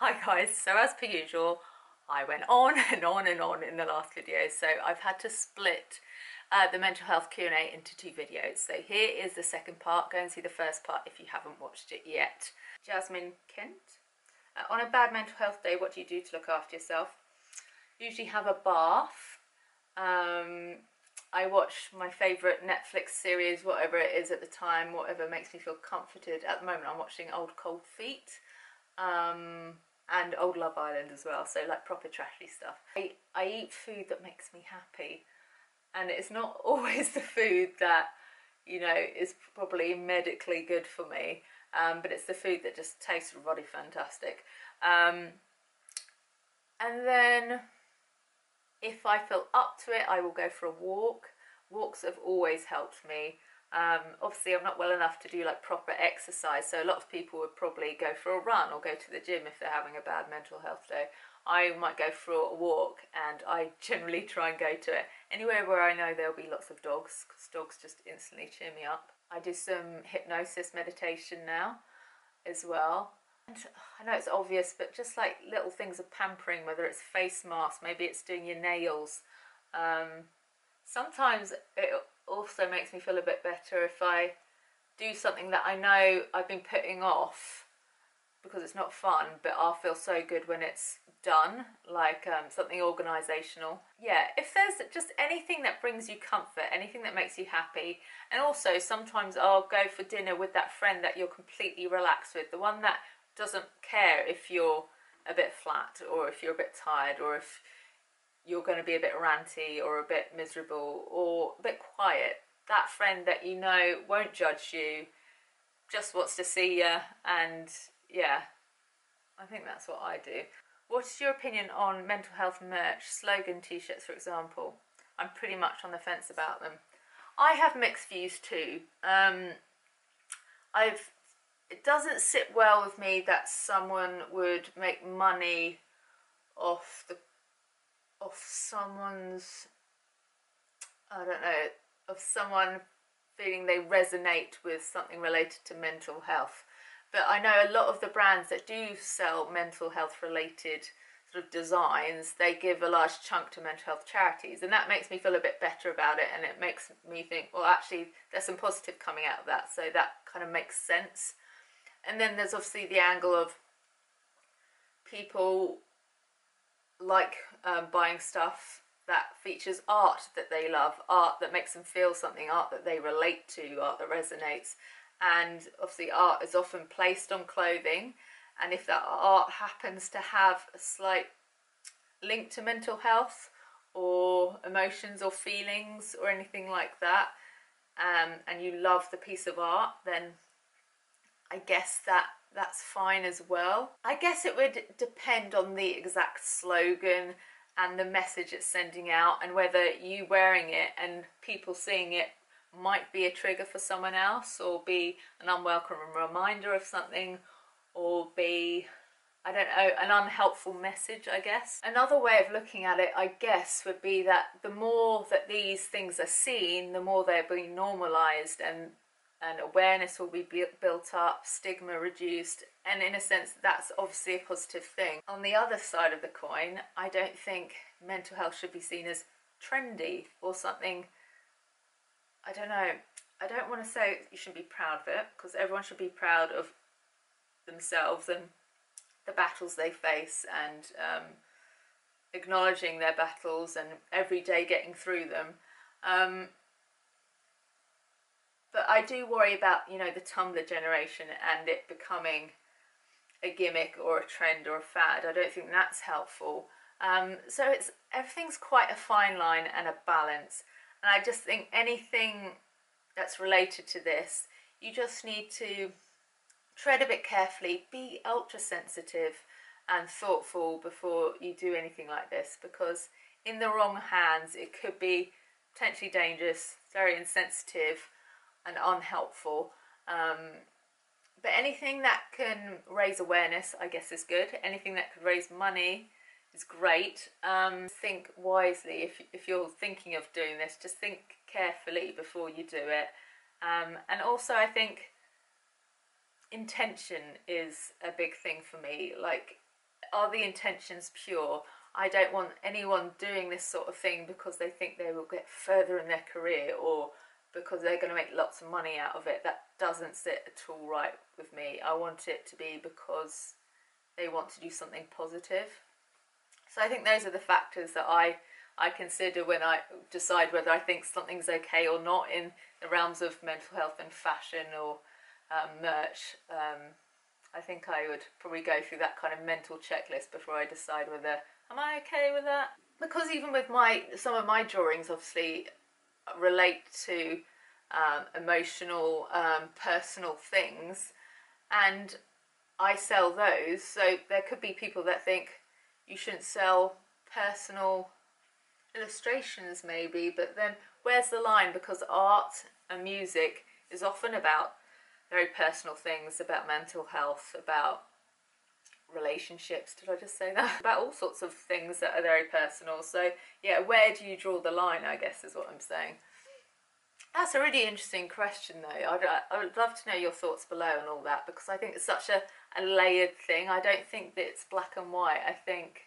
Hi guys, so as per usual, I went on and on and on in the last video, so I've had to split the mental health Q&A into two videos. So here is the second part. Go and see the first part if you haven't watched it yet. Jasmine Kent. On a bad mental health day, what do you do to look after yourself? Usually have a bath. I watch my favourite Netflix series, whatever it is at the time, whatever makes me feel comforted. At the moment I'm watching Old Cold Feet. And Old Love Island as well, so like proper trashy stuff. I eat food that makes me happy, and it's not always the food that, you know, is probably medically good for me, but it's the food that just tastes really fantastic. And then if I feel up to it, I will go for a walk. Walks have always helped me. Obviously I'm not well enough to do like proper exercise, so a lot of people would probably go for a run or go to the gym if they're having a bad mental health day. I might go for a walk, and I generally try and go to it anywhere where I know there'll be lots of dogs, because dogs just instantly cheer me up. I do some hypnosis meditation now as well. And I know it's obvious, but just like little things of pampering, whether it's face masks, maybe it's doing your nails. Sometimes it also makes me feel a bit better if I do something that I know I've been putting off because it's not fun, but I'll feel so good when it's done, like something organisational. Yeah, if there's just anything that brings you comfort, anything that makes you happy. And also sometimes I'll go for dinner with that friend that you're completely relaxed with, the one that doesn't care if you're a bit flat or if you're a bit tired or if you're going to be a bit ranty or a bit miserable or a bit quiet. That friend that you know won't judge you, just wants to see you, and yeah, I think that's what I do. What's your opinion on mental health merch, slogan t-shirts for example? I'm pretty much on the fence about them. I have mixed views too. It doesn't sit well with me that someone would make money off someone's, I don't know, of someone feeling they resonate with something related to mental health. But I know a lot of the brands that do sell mental health related sort of designs, they give a large chunk to mental health charities, and that makes me feel a bit better about it, and it makes me think, well, actually there's some positive coming out of that, so that kind of makes sense. And then there's obviously the angle of people like buying stuff that features art that they love, art that makes them feel something, art that they relate to, art that resonates. And obviously art is often placed on clothing, and if that art happens to have a slight link to mental health or emotions or feelings or anything like that, and you love the piece of art, then I guess that's fine as well. I guess it would depend on the exact slogan and the message it's sending out, and whether you wearing it and people seeing it might be a trigger for someone else, or be an unwelcome reminder of something, or be, I don't know, an unhelpful message, I guess. Another way of looking at it, I guess, would be that the more that these things are seen, the more they're being normalised, and awareness will be built up, stigma reduced, and in a sense that's obviously a positive thing. On the other side of the coin, I don't think mental health should be seen as trendy or something, I don't know, I don't want to say you should be proud of it, because everyone should be proud of themselves and the battles they face, and acknowledging their battles and every day getting through them. But I do worry about, you know, the Tumblr generation and it becoming a gimmick or a trend or a fad. I don't think that's helpful. So everything's quite a fine line and a balance. And I just think anything that's related to this, you just need to tread a bit carefully, be ultra sensitive and thoughtful before you do anything like this, because in the wrong hands it could be potentially dangerous, very insensitive and unhelpful. But anything that can raise awareness, I guess, is good. Anything that could raise money is great. Think wisely. If you're thinking of doing this, just think carefully before you do it. And also I think intention is a big thing for me. Like, are the intentions pure? I don't want anyone doing this sort of thing because they think they will get further in their career or because they're going to make lots of money out of it. That doesn't sit at all right with me. I want it to be because they want to do something positive. So I think those are the factors that I consider when I decide whether I think something's okay or not in the realms of mental health and fashion or merch. I think I would probably go through that kind of mental checklist before I decide whether am I okay with that. Because even with some of my drawings obviously relate to emotional, personal things, and I sell those, so there could be people that think you shouldn't sell personal illustrations maybe, but then where's the line? Because art and music is often about very personal things, about mental health, about relationships, did I just say that? About all sorts of things that are very personal. So yeah, where do you draw the line, I guess is what I'm saying. That's a really interesting question though. I would love to know your thoughts below and all that, because I think it's such a layered thing. I don't think that it's black and white. I think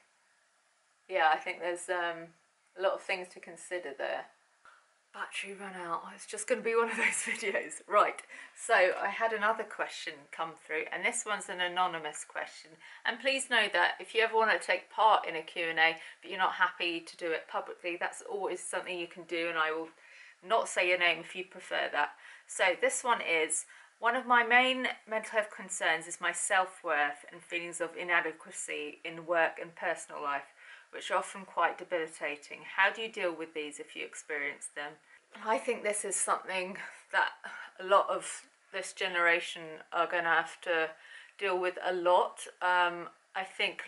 there's a lot of things to consider there. Battery run out. It's just going to be one of those videos. Right, so I had another question come through, and this one's an anonymous question. And please know that if you ever want to take part in a Q&A but you're not happy to do it publicly, that's always something you can do, and I will not say your name if you prefer that. So this one is, one of my main mental health concerns is my self-worth and feelings of inadequacy in work and personal life, which are often quite debilitating. How do you deal with these if you experience them? I think this is something that a lot of this generation are going to have to deal with a lot. I think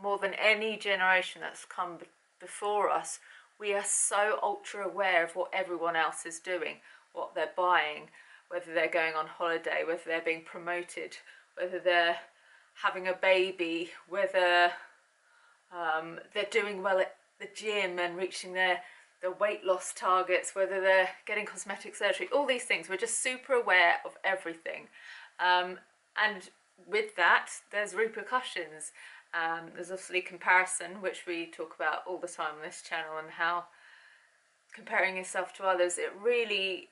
more than any generation that's come before us, we are so ultra aware of what everyone else is doing, what they're buying, whether they're going on holiday, whether they're being promoted, whether they're having a baby, whether they're doing well at the gym and reaching their weight loss targets, whether they're getting cosmetic surgery, all these things. We're just super aware of everything. And with that, there's repercussions. There's obviously comparison, which we talk about all the time on this channel, and how comparing yourself to others, it really,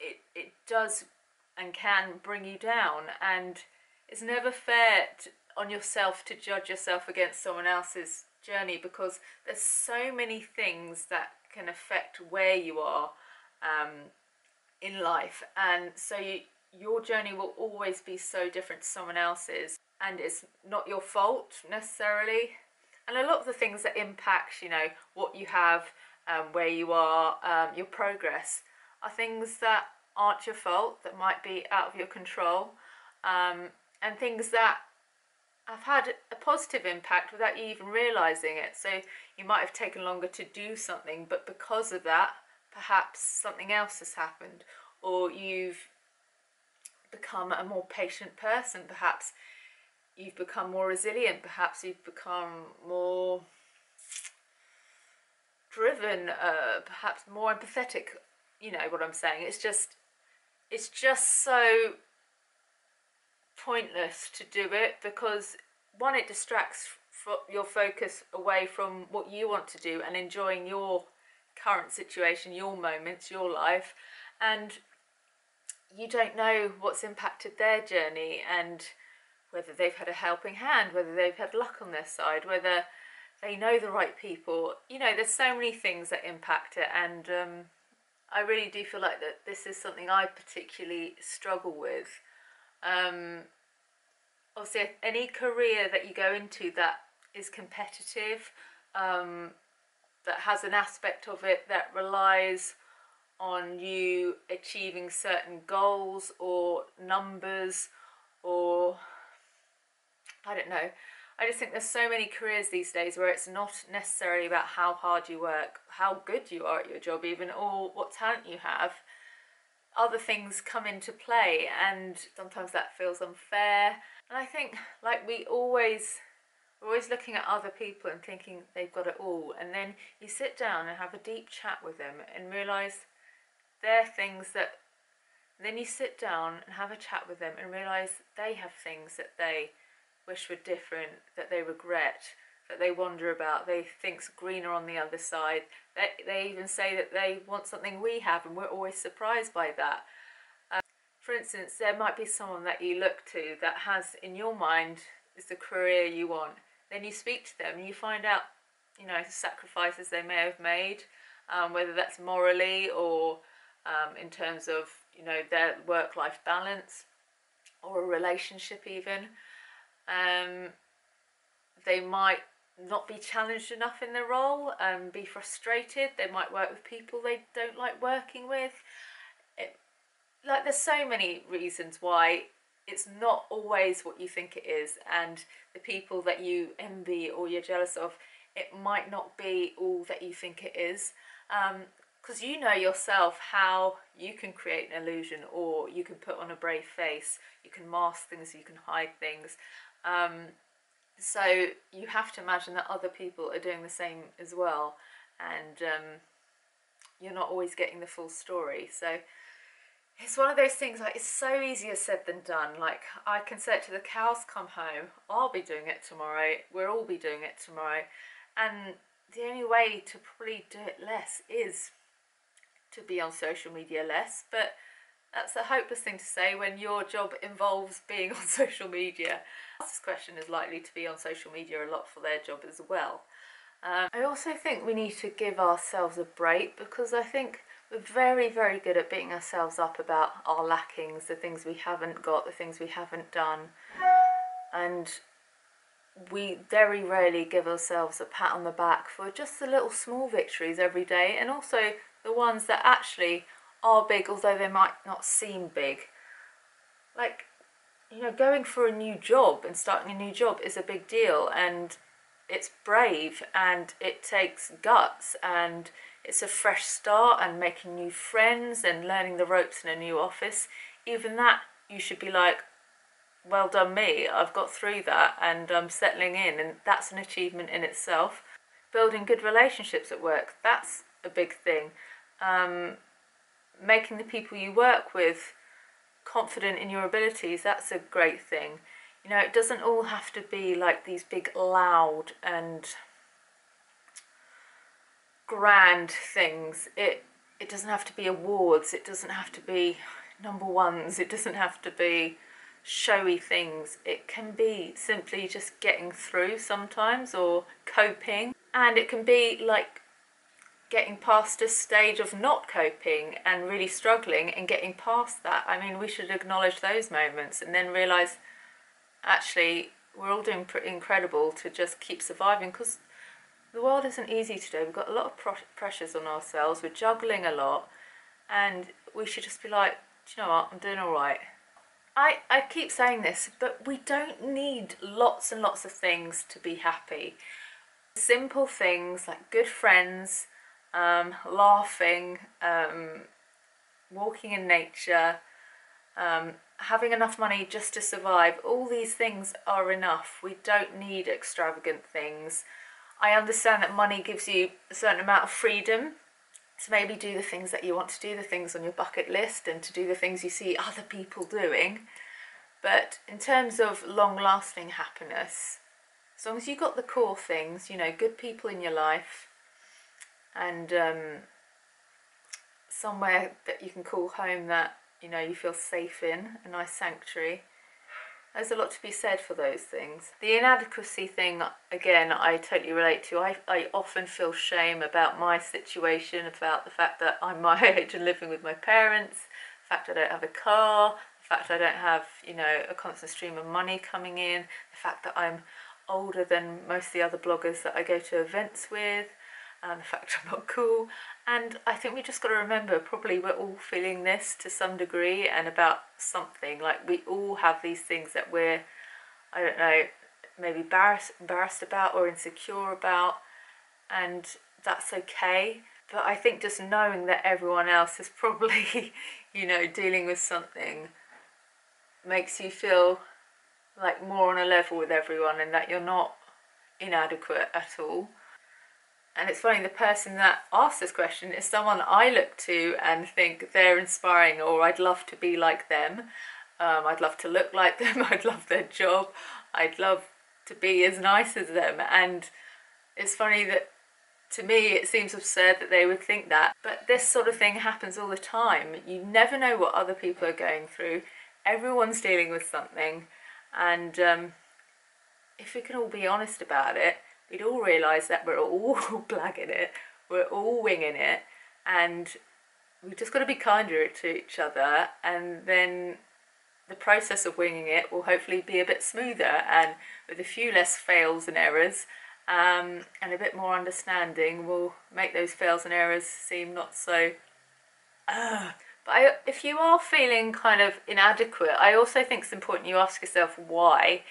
it does and can bring you down. And it's never fair on yourself to judge yourself against someone else's journey, because there's so many things that can affect where you are in life, and so your journey will always be so different to someone else's, and it's not your fault necessarily. And a lot of the things that impact, you know, what you have, where you are, your progress, are things that aren't your fault, that might be out of your control, and things that have had a positive impact without you even realising it. So you might have taken longer to do something, but because of that, perhaps something else has happened, or you've become a more patient person, perhaps you've become more resilient, perhaps you've become more driven, perhaps more empathetic. You know what I'm saying? It's just so pointless to do it, because one, it distracts your focus away from what you want to do and enjoying your current situation, your moments, your life, and you don't know what's impacted their journey, and whether they've had a helping hand, whether they've had luck on their side, whether they know the right people. You know, there's so many things that impact it, and I really do feel like that this is something I particularly struggle with. Obviously, any career that you go into that is competitive, that has an aspect of it that relies on you achieving certain goals or numbers, or I don't know. I just think there's so many careers these days where it's not necessarily about how hard you work, how good you are at your job even, or what talent you have. Other things come into play, and sometimes that feels unfair. And I think, like, we're always looking at other people and thinking they've got it all, and then you sit down and have a deep chat with them and realise they're things that, then you sit down and have a chat with them and realise they have things that they wish were different, that they regret, that they wonder about, they think's greener on the other side. They even say that they want something we have, and we're always surprised by that. For instance, there might be someone that you look to that has in your mind is the career you want. Then you speak to them and you find out, you know, the sacrifices they may have made, whether that's morally or in terms of, you know, their work-life balance or a relationship even. They might not be challenged enough in their role and be frustrated. They might work with people they don't like working with. Like, there's so many reasons why it's not always what you think it is, and the people that you envy or you're jealous of, it might not be all that you think it is, because you know yourself how you can create an illusion, or you can put on a brave face, you can mask things, you can hide things. So you have to imagine that other people are doing the same as well, and you're not always getting the full story. So it's one of those things, like, it's so easier said than done. Like, I can say it to the cows come home, I'll be doing it tomorrow, we'll all be doing it tomorrow. And the only way to probably do it less is to be on social media less. But that's a hopeless thing to say when your job involves being on social media. This question is likely to be on social media a lot for their job as well. I also think we need to give ourselves a break, because I think we're very, very good at beating ourselves up about our lackings, the things we haven't got, the things we haven't done. And we very rarely give ourselves a pat on the back for just the little small victories every day, and also the ones that actually are big, although they might not seem big. Like, you know, going for a new job and starting a new job is a big deal, and it's brave, and it takes guts, and it's a fresh start, and making new friends and learning the ropes in a new office. Even that, you should be like, well done me, I've got through that and I'm settling in, and that's an achievement in itself. Building good relationships at work, that's a big thing. Making the people you work with confident in your abilities, that's a great thing. You know, it doesn't all have to be like these big, loud and grand things. It doesn't have to be awards, it doesn't have to be number ones, it doesn't have to be showy things. It can be simply just getting through sometimes, or coping. And it can be like getting past a stage of not coping and really struggling and getting past that. I mean, we should acknowledge those moments and then realise actually we're all doing pretty incredible to just keep surviving, because the world isn't easy today. We've got a lot of pressures on ourselves, we're juggling a lot, and we should just be like, do you know what, I'm doing all right. I keep saying this, but we don't need lots and lots of things to be happy. Simple things like good friends, laughing, walking in nature, having enough money just to survive, all these things are enough. We don't need extravagant things. I understand that money gives you a certain amount of freedom to maybe do the things that you want to do, the things on your bucket list, and to do the things you see other people doing. But in terms of long-lasting happiness, as long as you've got the core things, you know, good people in your life, and somewhere that you can call home that, you know, you feel safe in, a nice sanctuary, there's a lot to be said for those things. The inadequacy thing, again, I totally relate to. I often feel shame about my situation, about the fact that I'm my age and living with my parents, the fact I don't have a car, the fact I don't have, you know, a constant stream of money coming in, the fact that I'm older than most of the other bloggers that I go to events with, and the fact I'm not cool. And I think we just got to remember, probably we're all feeling this to some degree, and about something. Like, we all have these things that we're, I don't know, maybe embarrassed about or insecure about, and that's okay. But I think just knowing that everyone else is probably, you know, dealing with something makes you feel like more on a level with everyone, and that you're not inadequate at all. And it's funny, the person that asked this question is someone I look to and think they're inspiring, or I'd love to be like them. I'd love to look like them, I'd love their job, I'd love to be as nice as them. And it's funny that to me it seems absurd that they would think that, but this sort of thing happens all the time. You never know what other people are going through. Everyone's dealing with something, and if we can all be honest about it, we'd all realise that we're all blagging it, we're all winging it, and we've just got to be kinder to each other, and then the process of winging it will hopefully be a bit smoother, and with a few less fails and errors, and a bit more understanding will make those fails and errors seem not so But if you are feeling kind of inadequate, I also think it's important you ask yourself why.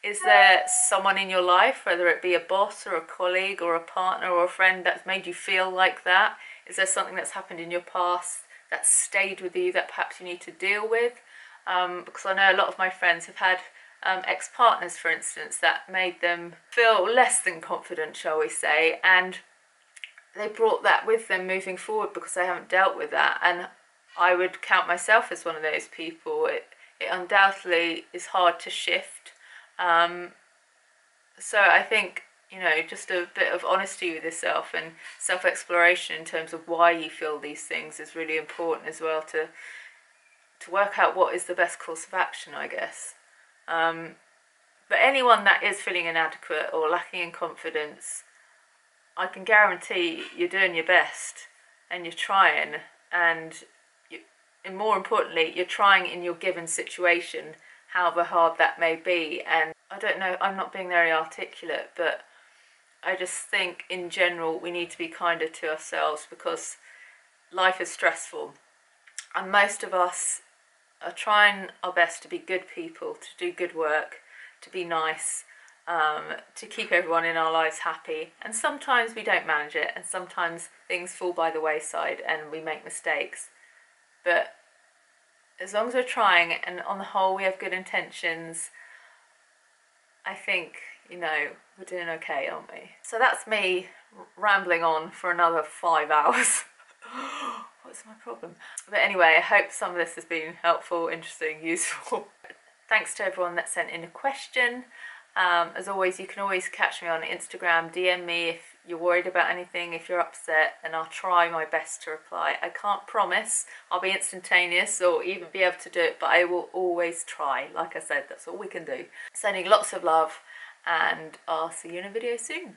Is there someone in your life, whether it be a boss or a colleague or a partner or a friend, that's made you feel like that? Is there something that's happened in your past that's stayed with you that perhaps you need to deal with? Because I know a lot of my friends have had ex-partners, for instance, that made them feel less than confident, shall we say, and they brought that with them moving forward because they haven't dealt with that. And I would count myself as one of those people. It undoubtedly is hard to shift. So I think, you know, just a bit of honesty with yourself and self-exploration in terms of why you feel these things is really important as well, to work out what is the best course of action, I guess. But anyone that is feeling inadequate or lacking in confidence, I can guarantee you're doing your best and you're trying, and more importantly, you're trying in your given situation, however hard that may be. And I don't know, I'm not being very articulate, but I just think in general we need to be kinder to ourselves because life is stressful, and most of us are trying our best to be good people, to do good work, to be nice, to keep everyone in our lives happy. And sometimes we don't manage it, and sometimes things fall by the wayside and we make mistakes. But as long as we're trying and on the whole we have good intentions, I think, you know, we're doing okay, aren't we? So that's me rambling on for another 5 hours. What's my problem? But anyway, I hope some of this has been helpful, interesting, useful. Thanks to everyone that sent in a question. As always, you can always catch me on Instagram, DM me if you're worried about anything, if you're upset, and I'll try my best to reply. I can't promise I'll be instantaneous or even be able to do it, but I will always try. Like I said, that's all we can do. Sending lots of love, and I'll see you in a video soon.